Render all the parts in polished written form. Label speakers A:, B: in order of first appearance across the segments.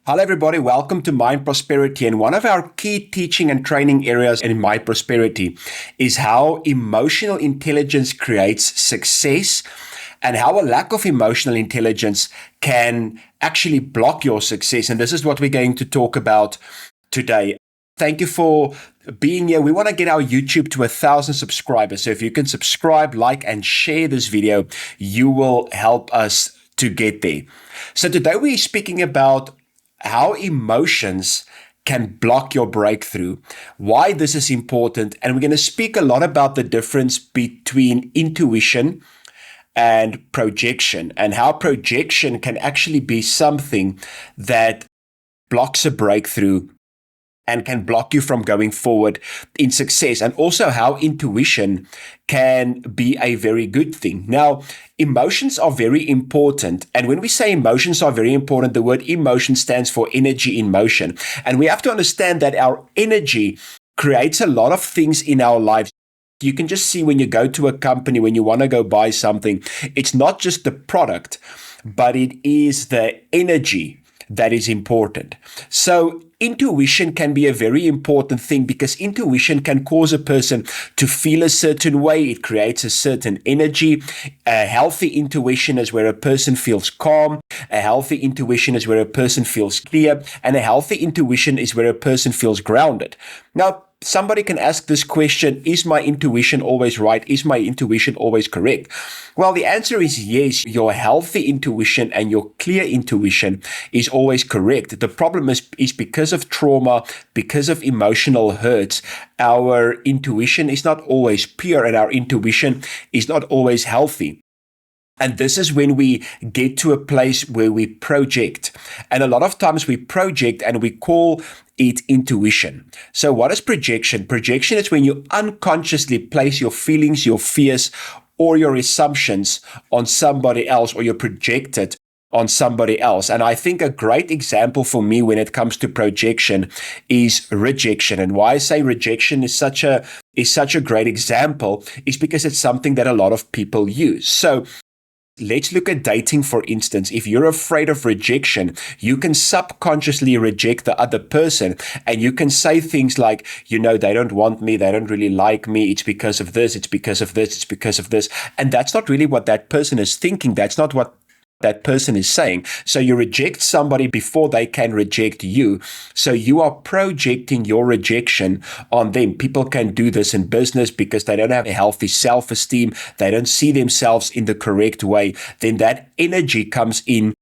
A: Hello, everybody. Welcome to Mind Prosperity. And one of our key teaching and training areas in Mind Prosperity is how emotional intelligence creates success and how a lack of emotional intelligence can actually block your success. And this is what we're going to talk about today. Thank you for being here. We want to get our YouTube to 1,000 subscribers. So if you can subscribe, like, and share this video, you will help us to get there. So today we're speaking about how emotions can block your breakthrough, why this is important, and we're going to speak a lot about the difference between intuition and projection, and how projection can actually be something that blocks a breakthrough and can block you from going forward in success, and also how intuition can be a very good thing. Now, emotions are very important. And when we say emotions are very important, the word emotion stands for energy in motion. And we have to understand that our energy creates a lot of things in our lives. You can just see when you go to a company, when you want to go buy something, it's not just the product, but it is the energy that is important. So intuition can be a very important thing because intuition can cause a person to feel a certain way. It creates a certain energy. A healthy intuition is where a person feels calm. A healthy intuition is where a person feels clear. And a healthy intuition is where a person feels grounded. Now, somebody can ask this question, is my intuition always right? Is my intuition always correct? Well, the answer is yes. Your healthy intuition and your clear intuition is always correct. The problem is because of trauma, because of emotional hurts, our intuition is not always pure and our intuition is not always healthy. And this is when we get to a place where we project. And a lot of times we project and we call it intuition. So what is projection? Projection is when you unconsciously place your feelings, your fears, or your assumptions on somebody else, or you project it on somebody else. And I think a great example for me when it comes to projection is rejection. And why I say rejection is such a great example is because it's something that a lot of people use. So let's look at dating, for instance. If you're afraid of rejection, you can subconsciously reject the other person, and you can say things like, they don't want me, they don't really like me, it's because of this, it's because of this, it's because of this. And that's not really what that person is thinking. That's not what that person is saying. So you reject somebody before they can reject you. So you are projecting your rejection on them. People can do this in business because they don't have a healthy self-esteem. They don't see themselves in the correct way. Then that energy comes in.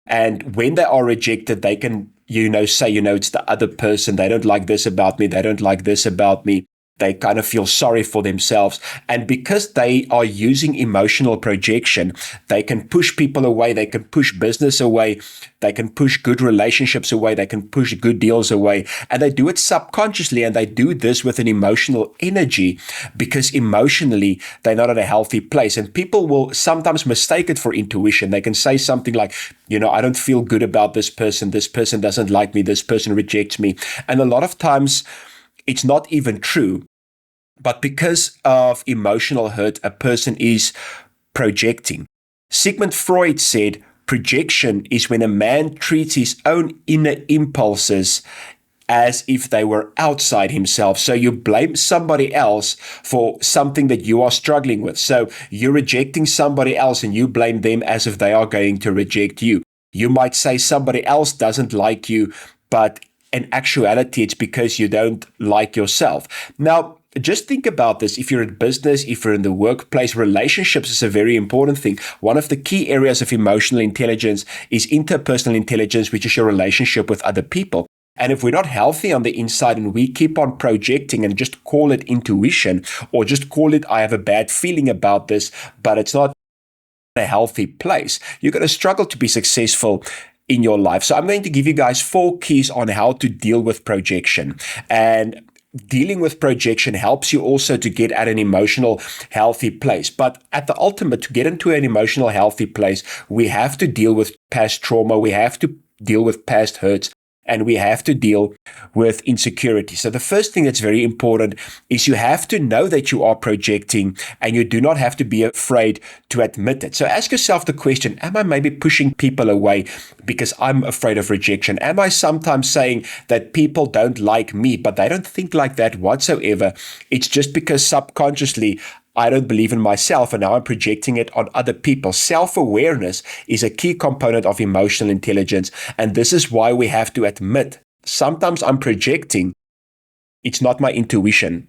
A: And when they are rejected, they can, say, it's the other person. They don't like this about me. They don't like this about me. They kind of feel sorry for themselves. And because they are using emotional projection, they can push people away. They can push business away. They can push good relationships away. They can push good deals away. And they do it subconsciously. And they do this with an emotional energy because emotionally, they're not in a healthy place. And people will sometimes mistake it for intuition. They can say something like, I don't feel good about this person. This person doesn't like me. This person rejects me. And a lot of times, it's not even true, but because of emotional hurt, a person is projecting. Sigmund Freud said, projection is when a man treats his own inner impulses as if they were outside himself. So you blame somebody else for something that you are struggling with. So you're rejecting somebody else and you blame them as if they are going to reject you. You might say somebody else doesn't like you, but in actuality, it's because you don't like yourself. Now, just think about this. If you're in business, if you're in the workplace, relationships is a very important thing. One of the key areas of emotional intelligence is interpersonal intelligence, which is your relationship with other people. And if we're not healthy on the inside and we keep on projecting and just call it intuition or just call it, I have a bad feeling about this, but it's not a healthy place, you're going to struggle to be successful in your life. So I'm going to give you guys 4 keys on how to deal with projection. And dealing with projection helps you also to get at an emotional healthy place. But at the ultimate, to get into an emotional healthy place, we have to deal with past trauma. We have to deal with past hurts. and we have to deal with insecurity. So the first thing that's very important is you have to know that you are projecting, and you do not have to be afraid to admit it. So ask yourself the question, am I maybe pushing people away because I'm afraid of rejection? Am I sometimes saying that people don't like me, but they don't think like that whatsoever? It's just because subconsciously I don't believe in myself, and now I'm projecting it on other people. Self-awareness is a key component of emotional intelligence, and this is why we have to admit, sometimes I'm projecting. It's not my intuition.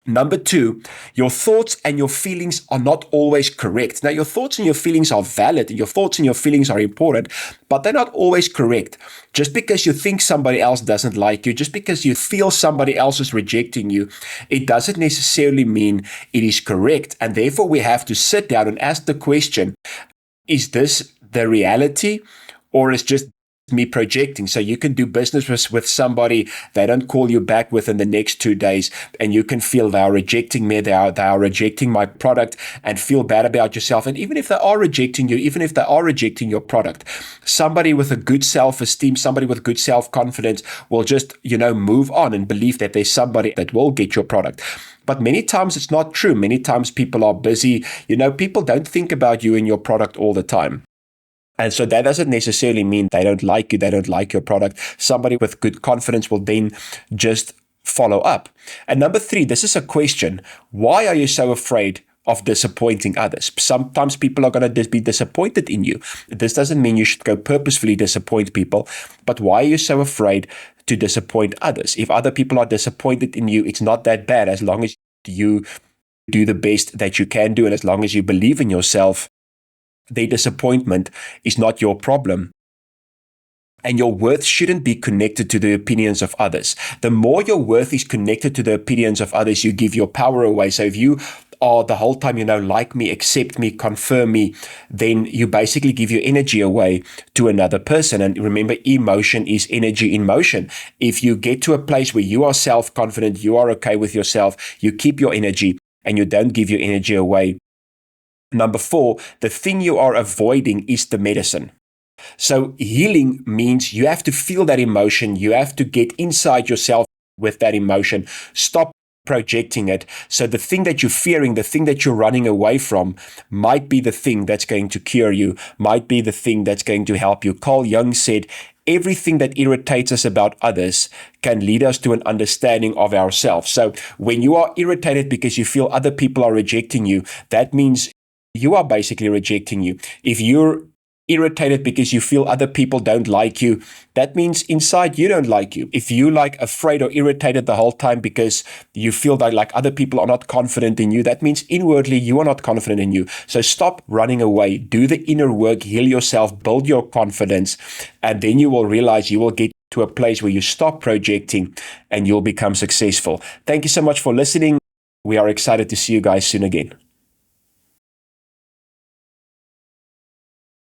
A: Number 2, your thoughts and your feelings are not always correct. Now, your thoughts and your feelings are valid, and your thoughts and your feelings are important, but they're not always correct. Just because you think somebody else doesn't like you, just because you feel somebody else is rejecting you, it doesn't necessarily mean it is correct. And therefore, we have to sit down and ask the question, is this the reality, or is just me projecting? So you can do business with somebody, they don't call you back within the next 2 days, and you can feel they are rejecting me, they are rejecting my product, and feel bad about yourself. And even if they are rejecting you, even if they are rejecting your product, somebody with a good self-esteem, somebody with good self-confidence will just, move on and believe that there's somebody that will get your product. But many times it's not true. Many times people are busy. People don't think about you and your product all the time. And so that doesn't necessarily mean they don't like you, they don't like your product. Somebody with good confidence will then just follow up. And number 3, this is a question. Why are you so afraid of disappointing others? Sometimes people are going to be disappointed in you. This doesn't mean you should go purposefully disappoint people, but why are you so afraid to disappoint others? If other people are disappointed in you, it's not that bad as long as you do the best that you can do, and as long as you believe in yourself. Their disappointment is not your problem. And your worth shouldn't be connected to the opinions of others. The more your worth is connected to the opinions of others, you give your power away. So if you are the whole time, like me, accept me, confirm me, then you basically give your energy away to another person. And remember, emotion is energy in motion. If you get to a place where you are self-confident, you are okay with yourself, you keep your energy and you don't give your energy away. Number 4, the thing you are avoiding is the medicine. So healing means you have to feel that emotion. You have to get inside yourself with that emotion. Stop projecting it. So the thing that you're fearing, the thing that you're running away from, might be the thing that's going to cure you, might be the thing that's going to help you. Carl Jung said, everything that irritates us about others can lead us to an understanding of ourselves. So when you are irritated because you feel other people are rejecting you, that means you are basically rejecting you. If you're irritated because you feel other people don't like you, that means inside you don't like you. If you afraid or irritated the whole time because you feel that other people are not confident in you, that means inwardly you are not confident in you. So stop running away, do the inner work, heal yourself, build your confidence, and then you will realize you will get to a place where you stop projecting and you'll become successful. Thank you so much for listening. We are excited to see you guys soon again.